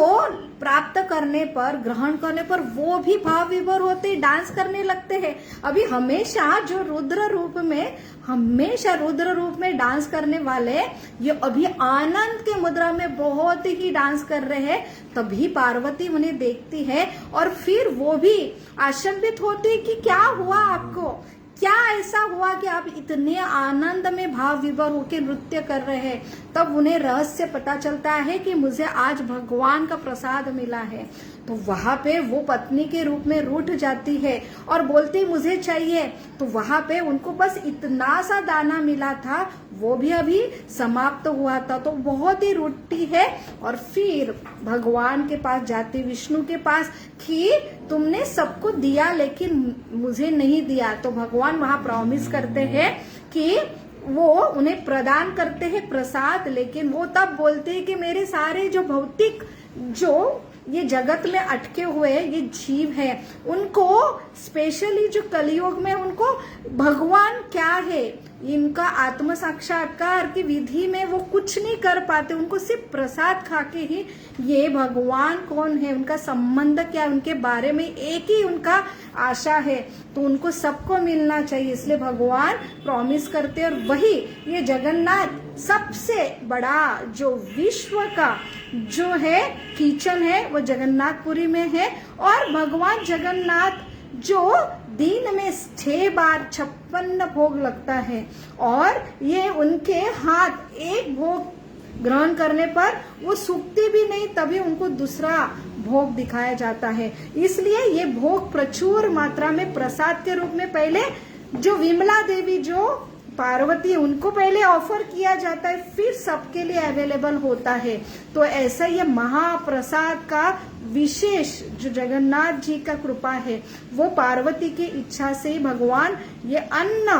प्राप्त करने पर, ग्रहण करने पर वो भी भाव विभोर होते, डांस करने लगते हैं। अभी हमेशा जो रुद्र रूप में डांस करने वाले ये अभी आनंद के मुद्रा में बहुत ही डांस कर रहे हैं। तभी पार्वती उन्हें देखती है और फिर वो भी आश्चर्यचकित होती कि क्या हुआ आपको, क्या ऐसा हुआ कि आप इतने आनंद में भाव विभोर होकर नृत्य कर रहे हैं। तब उन्हें रहस्य पता चलता है कि मुझे आज भगवान का प्रसाद मिला है। तो वहां पे वो पत्नी के रूप में रूठ जाती है और बोलती मुझे चाहिए। तो वहां पे उनको बस इतना सा दाना मिला था, वो भी अभी समाप्त हुआ था। तो बहुत ही रूठी है और फिर भगवान के पास जाती, विष्णु के पास, कि तुमने सबको दिया लेकिन मुझे नहीं दिया। तो भगवान वहां प्रॉमिस करते हैं कि वो उन्हें प्रदान करते हैं प्रसाद। लेकिन वो तब बोलते हैं कि मेरे सारे जो भौतिक जो ये जगत में अटके हुए ये जीव है, उनको स्पेशली जो कलयुग में उनको भगवान क्या है, इनका आत्म साक्षात्कार की विधि में वो कुछ नहीं कर पाते। उनको सिर्फ प्रसाद खा के ही ये भगवान कौन है, उनका संबंध क्या है, उनके बारे में एक ही उनका आशा है। तो उनको सबको मिलना चाहिए, इसलिए भगवान प्रॉमिस करते हैं। और वही ये जगन्नाथ सबसे बड़ा जो विश्व का जो है किचन है वो जगन्नाथपुरी में है। और भगवान जगन्नाथ जो दिन में 6 बार 56 भोग लगता है और ये उनके हाथ एक भोग ग्रहण करने पर वो सूखती भी नहीं, तभी उनको दूसरा भोग दिखाया जाता है। इसलिए ये भोग प्रचुर मात्रा में प्रसाद के रूप में पहले जो विमला देवी जो पार्वती उनको पहले ऑफर किया जाता है, फिर सबके लिए अवेलेबल होता है। तो ऐसा ये महाप्रसाद का विशेष जो जगन्नाथ जी का कृपा है, वो पार्वती की इच्छा से ही भगवान ये अन्न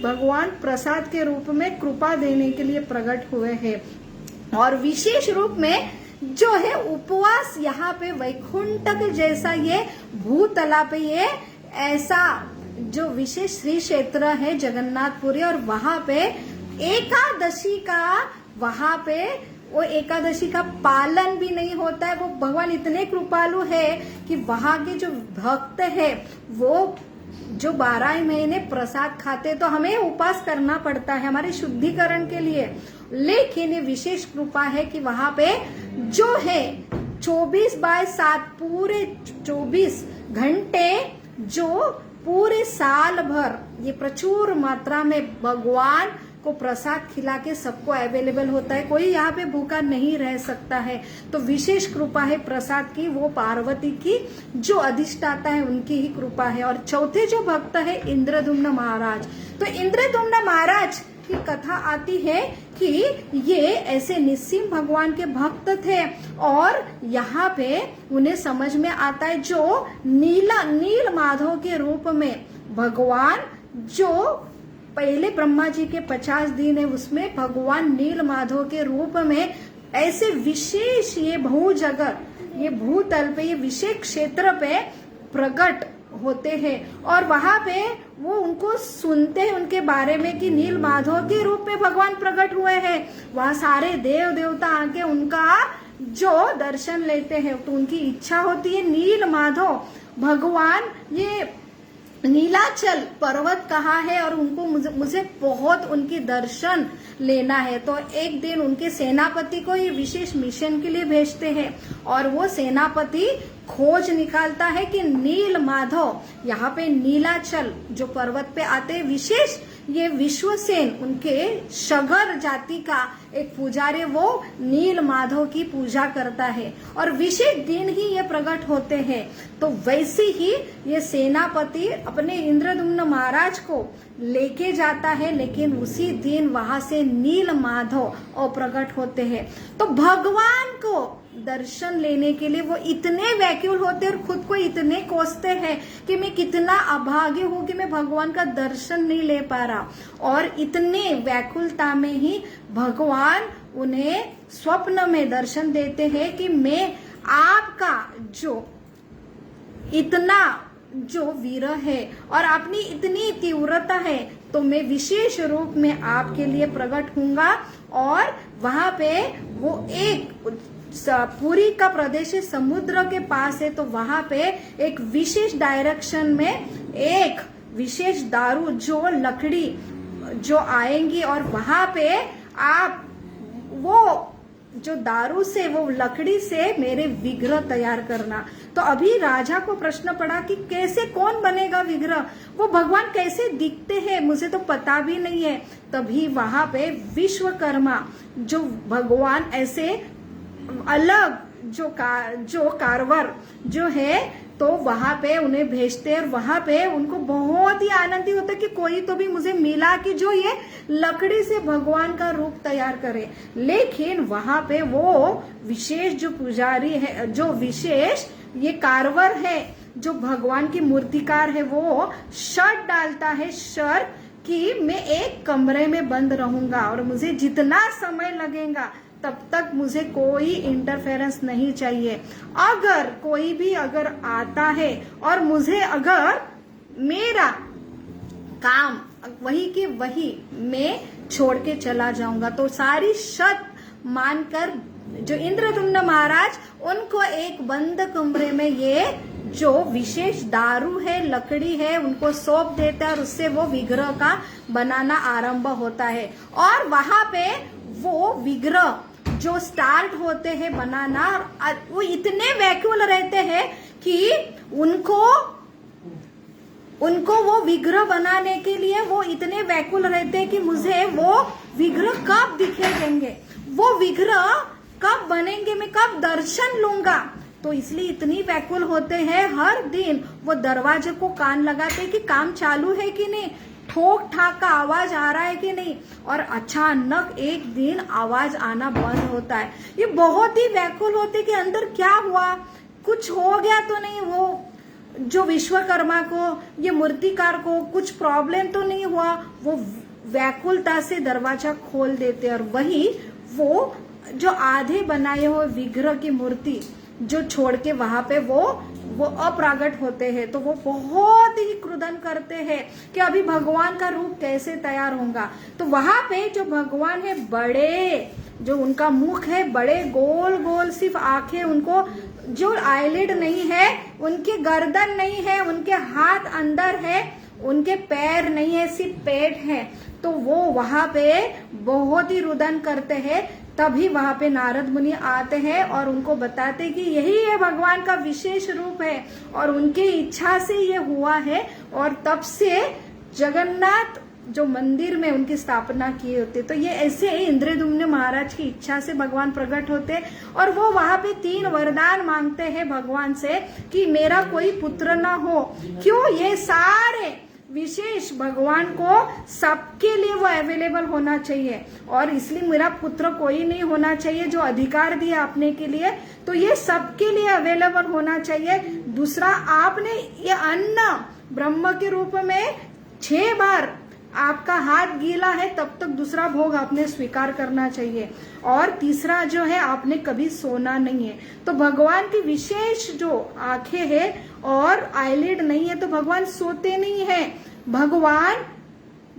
भगवान प्रसाद के रूप में कृपा देने के लिए प्रकट हुए हैं। और विशेष रूप में जो है उपवास यहाँ पे वैकुंठ के जैसा ये भूतला पे ये ऐसा जो विशेष श्री क्षेत्र है जगन्नाथपुरी, और वहां पे एकादशी का वहां पे वो एकादशी का पालन भी नहीं होता है। वो भगवान इतने कृपालु है कि वहां के जो भक्त है वो जो 12 महीने प्रसाद खाते, तो हमें उपवास करना पड़ता है हमारे शुद्धिकरण के लिए, लेकिन ये विशेष कृपा है कि वहां पे जो है 24/7 पूरे 24 घंटे जो पूरे साल भर ये प्रचुर मात्रा में भगवान को प्रसाद खिला के सबको अवेलेबल होता है। कोई यहाँ पे भूखा नहीं रह सकता है। तो विशेष कृपा है प्रसाद की, वो पार्वती की जो अधिष्ठाता है उनकी ही कृपा है। और चौथे जो भक्त है इंद्रदुम्न महाराज, तो इंद्रदुम्न महाराज की कथा आती है कि ये ऐसे निस्सिम भगवान के भक्त थे, और यहाँ पे उन्हें समझ में आता है जो नील माधव के रूप में भगवान, जो पहले ब्रह्मा जी के 50 दिन है उसमें भगवान नील माधव के रूप में ऐसे विशेष ये भूजगत, ये भूतल पे, ये विशेष क्षेत्र पे प्रकट होते हैं। और वहां पे वो उनको सुनते हैं उनके बारे में कि नील माधव के रूप में भगवान प्रकट हुए हैं। वहां सारे देव देवता आके उनका जो दर्शन लेते हैं, तो उनकी इच्छा होती है नील माधव भगवान ये नीलाचल पर्वत कहाँ है और उनको मुझे बहुत उनकी दर्शन लेना है। तो एक दिन उनके सेनापति को ये विशेष मिशन के लिए भेजते हैं, और वो सेनापति खोज निकालता है कि नील माधव यहाँ पे नीलाचल जो पर्वत पे आते हैं, विशेष ये विश्वसेन उनके शगर जाति का एक पुजारी वो नील माधव की पूजा करता है, और विशेष दिन ही ये प्रकट होते हैं। तो वैसे ही ये सेनापति अपने इंद्रदुम्न महाराज को लेके जाता है, लेकिन उसी दिन वहां से नील माधव और प्रकट होते हैं। तो भगवान को दर्शन लेने के लिए वो इतने व्याकुल होते हैं और खुद को इतने कोसते हैं कि मैं कितना अभागी हूं कि मैं भगवान का दर्शन नहीं ले पा रहा। और इतने व्याकुलता में ही भगवान उन्हें स्वप्न में दर्शन देते हैं कि मैं आपका जो इतना जो वीर है और अपनी इतनी तीव्रता है, तो मैं विशेष रूप में आपके लिए प्रकट हूंगा। और वहां पे वो एक पुरी का प्रदेश समुद्र के पास है, तो वहां पे एक विशेष डायरेक्शन में एक विशेष दारू जो लकड़ी जो आएंगी, और वहां पे आप वो जो दारू से वो लकड़ी से मेरे विग्रह तैयार करना। तो अभी राजा को प्रश्न पड़ा कि कैसे कौन बनेगा विग्रह, वो भगवान कैसे दिखते हैं मुझे तो पता भी नहीं है। तभी वहां पे विश्वकर्मा जो भगवान ऐसे अलग जो कारवर जो है, तो वहां पे उन्हें भेजते हैं, और वहां पे उनको बहुत ही आनंदित होता है कि कोई तो भी मुझे मिला कि जो ये लकड़ी से भगवान का रूप तैयार करे। लेकिन वहां पे वो विशेष जो पुजारी है, जो विशेष ये कारवर है, जो भगवान की मूर्तिकार है, वो शर्त डालता है, शर्त कि मैं एक कमरे में बंद रहूंगा और मुझे जितना समय लगेगा तब तक मुझे कोई इंटरफेरेंस नहीं चाहिए। अगर कोई भी अगर आता है और मुझे अगर मेरा काम वही के वही मैं छोड़ के चला जाऊंगा, तो सारी शर्त मानकर जो इंद्रदुम्न महाराज उनको एक बंद कमरे में ये जो विशेष दारू है, लकड़ी है, उनको सौंप देता है, और उससे वो विग्रह का बनाना आरंभ होता है। और वहां पे वो विग्रह जो स्टार्ट होते हैं बनाना, वो इतने व्याकुल रहते हैं कि उनको वो विग्रह बनाने के लिए वो इतने व्याकुल रहते हैं कि मुझे वो विग्रह कब दिखेंगे, वो विग्रह कब बनेंगे, मैं कब दर्शन लूंगा। तो इसलिए इतनी व्याकुल होते हैं, हर दिन वो दरवाजे को कान लगाते हैं कि काम चालू है कि नहीं, ठोक ठाक का आवाज आ रहा है कि नहीं। और अचानक एक दिन आवाज आना बंद होता है। ये बहुत ही व्याकुल होते कि अंदर क्या हुआ, कुछ हो गया तो नहीं, वो जो विश्वकर्मा को, ये मूर्तिकार को कुछ प्रॉब्लम तो नहीं हुआ। वो व्याकुलता से दरवाजा खोल देते और वही वो जो आधे बनाए हुए विग्रह की मूर्ति जो छोड़ के वहां पे वो अप्रागट होते हैं, तो वो बहुत ही क्रुदन करते हैं कि अभी भगवान का रूप कैसे तैयार होगा। तो वहां पे जो भगवान है, बड़े जो उनका मुख है, बड़े गोल गोल सिर्फ आंखें, उनको जो आईलिड नहीं है, उनकी गर्दन नहीं है, उनके हाथ अंदर है, उनके पैर नहीं है, सिर्फ पेट है। तो वो वहां पे बहुत ही रुदन करते हैं। तभी वहां पे नारद मुनि आते हैं और उनको बताते कि यही है भगवान का विशेष रूप है और उनकी इच्छा से ये हुआ है। और तब से जगन्नाथ जो मंदिर में उनकी स्थापना की होती। तो ये ऐसे ही इंद्रद्युम्न महाराज की इच्छा से भगवान प्रकट होते और वो वहां पे 3 वरदान मांगते हैं भगवान से कि मेरा कोई पुत्र ना हो। क्यों? ये सारे विशेष भगवान को सबके लिए वो अवेलेबल होना चाहिए और इसलिए मेरा पुत्र कोई नहीं होना चाहिए जो अधिकार दिया आपने के लिए, तो ये सबके लिए अवेलेबल होना चाहिए। दूसरा, आपने ये अन्न ब्रह्म के रूप में 6 बार आपका हाथ गीला है तब तक दूसरा भोग आपने स्वीकार करना चाहिए। और तीसरा जो है, आपने कभी सोना नहीं है। तो भगवान की विशेष जो आंखें है और आईलिड नहीं है, तो भगवान सोते नहीं है। भगवान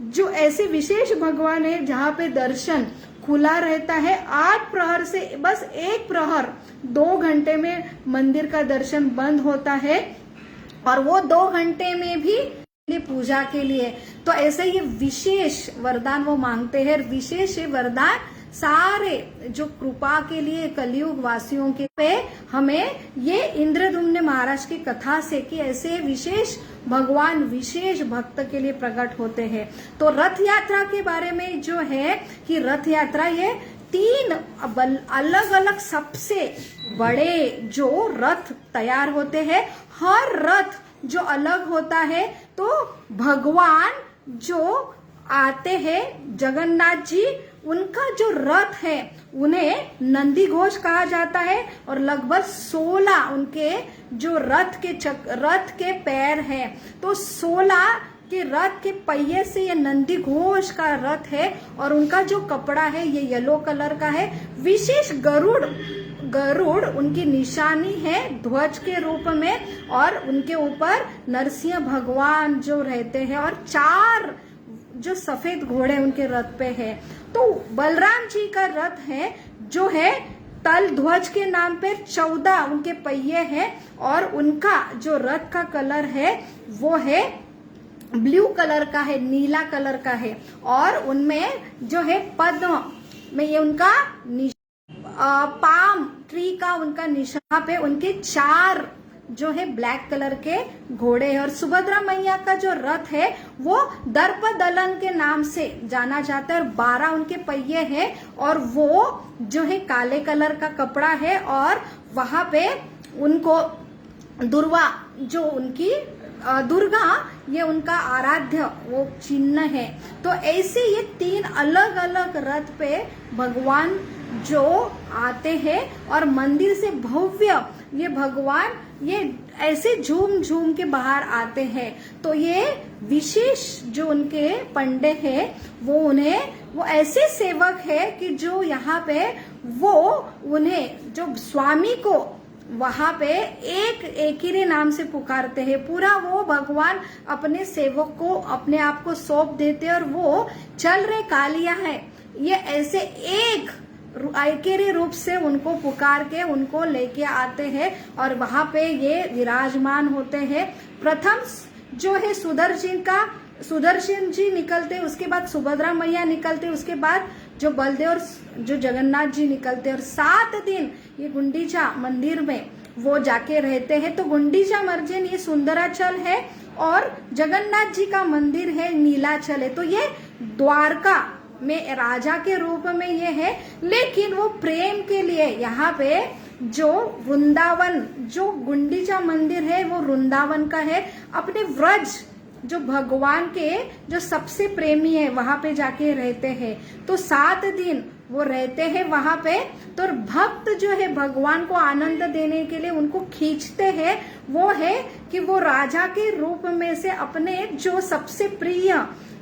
जो ऐसे विशेष भगवान है जहां पे दर्शन खुला रहता है 8 प्रहर से बस 1 प्रहर 2 घंटे में मंदिर का दर्शन बंद होता है और वो 2 घंटे में भी पूजा के लिए। तो ऐसे ये विशेष वरदान वो मांगते हैं। विशेष वरदान सारे जो कृपा के लिए कलयुग वासियों के पे हमें ये इंद्रद्युम्न महाराज की कथा से कि ऐसे विशेष भगवान विशेष भक्त के लिए प्रकट होते हैं। तो रथ यात्रा के बारे में जो है कि रथ यात्रा ये 3 अलग अलग सबसे बड़े जो रथ तैयार होते हैं। हर रथ जो अलग होता है, तो भगवान जो आते हैं जगन्नाथ जी, उनका जो रथ है उन्हें नंदी घोष कहा जाता है और लगभग 16 उनके जो रथ के पैर हैं। तो 16 के रथ के पहिए से ये नंदी घोष का रथ है और उनका जो कपड़ा है ये येलो कलर का है। विशेष गरुड़ उनकी निशानी है ध्वज के रूप में और उनके ऊपर नरसिंह भगवान जो रहते हैं और 4 जो सफेद घोड़े उनके रथ पे है। तो बलराम जी का रथ है जो है तल ध्वज के नाम पे 14 उनके पहिए हैं और उनका जो रथ का कलर है वो है ब्लू कलर का है, नीला कलर का है और उनमें जो है पद्म में ये उनका पाम ट्री का उनका निशान पे उनके 4 जो है ब्लैक कलर के घोड़े है। और सुभद्रा मैया का जो रथ है वो दर्प दलन के नाम से जाना जाता है और 12 उनके पहिए हैं और वो जो है काले कलर का कपड़ा है और वहां पे उनको दुर्वा जो उनकी दुर्गा ये उनका आराध्य वो चिन्ह है। तो ऐसे ये 3 अलग अलग रथ पे भगवान जो आते हैं और मंदिर से भव्य ये भगवान ये ऐसे झूम झूम के बाहर आते हैं। तो ये विशेष जो उनके पंडे हैं वो ऐसे सेवक है कि जो यहाँ पे वो उन्हें जो स्वामी को वहां पे एक ही नाम से पुकारते हैं। पूरा वो भगवान अपने सेवक को अपने आप को सौंप देते और वो चल रहे कालिया है ये ऐसे एक ऐकेरे रूप से उनको पुकार के उनको लेके आते हैं और वहां पे ये विराजमान होते हैं। प्रथम जो है सुदर्शन जी निकलते, उसके बाद सुभद्रा मैया निकलते, उसके बाद जो बलदेव और जो जगन्नाथ जी निकलते और 7 दिन ये गुंडीचा मंदिर में वो जाके रहते हैं। तो गुंडीचा मर्जन ये सुंदराचल है और जगन्नाथ जी का मंदिर है नीलाचल है। तो ये द्वारका में राजा के रूप में ये है, लेकिन वो प्रेम के लिए यहाँ पे जो वृंदावन जो गुंडीचा मंदिर है वो वृंदावन का है। अपने व्रज जो भगवान के जो सबसे प्रेमी है वहां पे जाके रहते हैं। तो 7 दिन वो रहते हैं वहां पे। तो भक्त जो है भगवान को आनंद देने के लिए उनको खींचते हैं, वो है कि वो राजा के रूप में से अपने जो सबसे प्रिय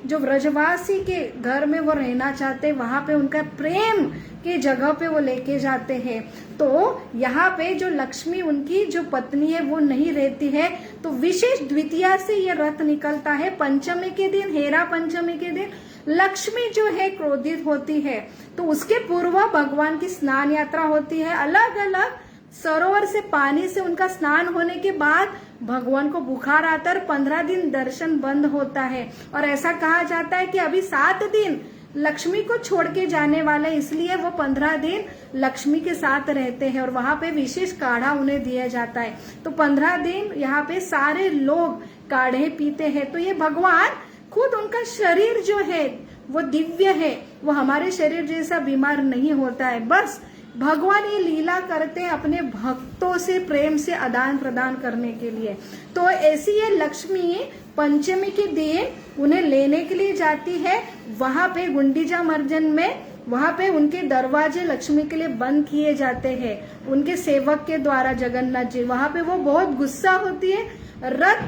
जो व्रजवासी के घर में वो रहना चाहते, वहां पे उनका प्रेम की जगह पे वो लेके जाते हैं। तो यहाँ पे जो लक्ष्मी उनकी जो पत्नी है वो नहीं रहती है, तो विशेष द्वितीया से ये रथ निकलता है। पंचमी के दिन, हेरा पंचमी के दिन लक्ष्मी जो है क्रोधित होती है, तो उसके पूर्व भगवान की स्नान यात्रा होती है। अलग अलग सरोवर से पानी से उनका स्नान होने के बाद भगवान को बुखार आता है, 15 दिन दर्शन बंद होता है। और ऐसा कहा जाता है कि अभी 7 दिन लक्ष्मी को छोड़ के जाने वाले, इसलिए वो 15 दिन लक्ष्मी के साथ रहते हैं और वहां पे विशेष काढ़ा उन्हें दिया जाता है। तो 15 दिन यहाँ पे सारे लोग काढ़े पीते हैं। तो ये भगवान खुद, उनका शरीर जो है वो दिव्य है, वो हमारे शरीर जैसा बीमार नहीं होता है। बस भगवान ये लीला करते हैं अपने भक्तों से प्रेम से आदान प्रदान करने के लिए। तो ऐसी ये लक्ष्मी पंचमी के दिन उन्हें लेने के लिए जाती है। वहां पे गुंडीचा मर्जन में, वहां पे उनके दरवाजे लक्ष्मी के लिए बंद किए जाते हैं उनके सेवक के द्वारा, जगन्नाथ जी। वहां पे वो बहुत गुस्सा होती है, रथ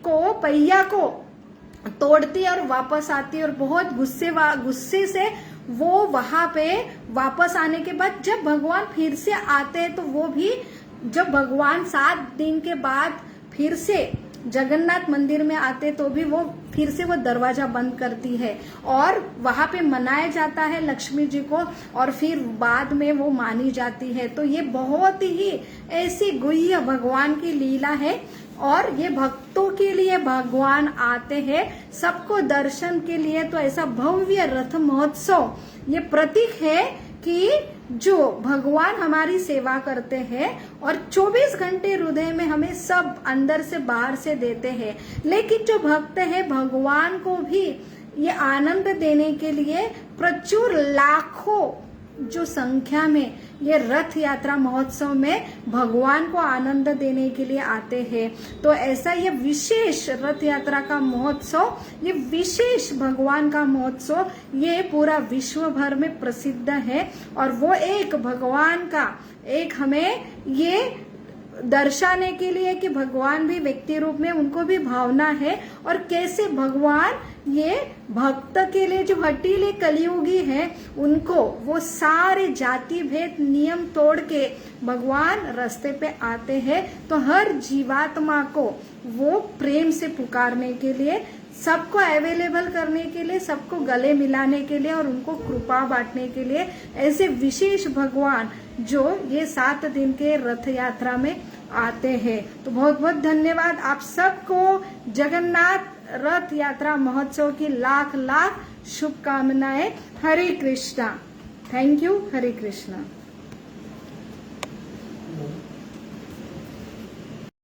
को, पहिया को तोड़ती है और वापस आती है और बहुत गुस्से से वो वहां पे वापस आने के बाद जब भगवान फिर से आते हैं, तो वो भी जब भगवान 7 दिन के बाद फिर से जगन्नाथ मंदिर में आते, तो भी वो फिर से वो दरवाजा बंद करती है और वहां पे मनाया जाता है लक्ष्मी जी को, और फिर बाद में वो मानी जाती है। तो ये बहुत ही ऐसी गुह्य भगवान की लीला है और ये भक्तों के लिए भगवान आते हैं, सबको दर्शन के लिए। तो ऐसा भव्य रथ महोत्सव ये प्रतीक है कि जो भगवान हमारी सेवा करते हैं और 24 घंटे हृदय में हमें सब अंदर से बाहर से देते हैं। लेकिन जो भक्त है भगवान को भी ये आनंद देने के लिए प्रचुर लाखों जो संख्या में ये रथ यात्रा महोत्सव में भगवान को आनंद देने के लिए आते हैं। तो ऐसा ये विशेष रथ यात्रा का महोत्सव, ये विशेष भगवान का महोत्सव, ये पूरा विश्व भर में प्रसिद्ध है। और वो एक भगवान का एक हमें ये दर्शाने के लिए कि भगवान भी व्यक्ति रूप में, उनको भी भावना है और कैसे भगवान ये भक्त के लिए जो हटीले कलियुगी है उनको वो सारे जाति भेद नियम तोड़ के भगवान रास्ते पे आते हैं। तो हर जीवात्मा को वो प्रेम से पुकारने के लिए, सबको अवेलेबल करने के लिए, सबको गले मिलाने के लिए और उनको कृपा बांटने के लिए ऐसे विशेष भगवान जो ये 7 दिन के रथ यात्रा में आते हैं। तो बहुत बहुत धन्यवाद आप सबको। जगन्नाथ रथ यात्रा महोत्सव की लाख लाख शुभकामनाएं। हरे कृष्णा। Thank you. हरे कृष्णा।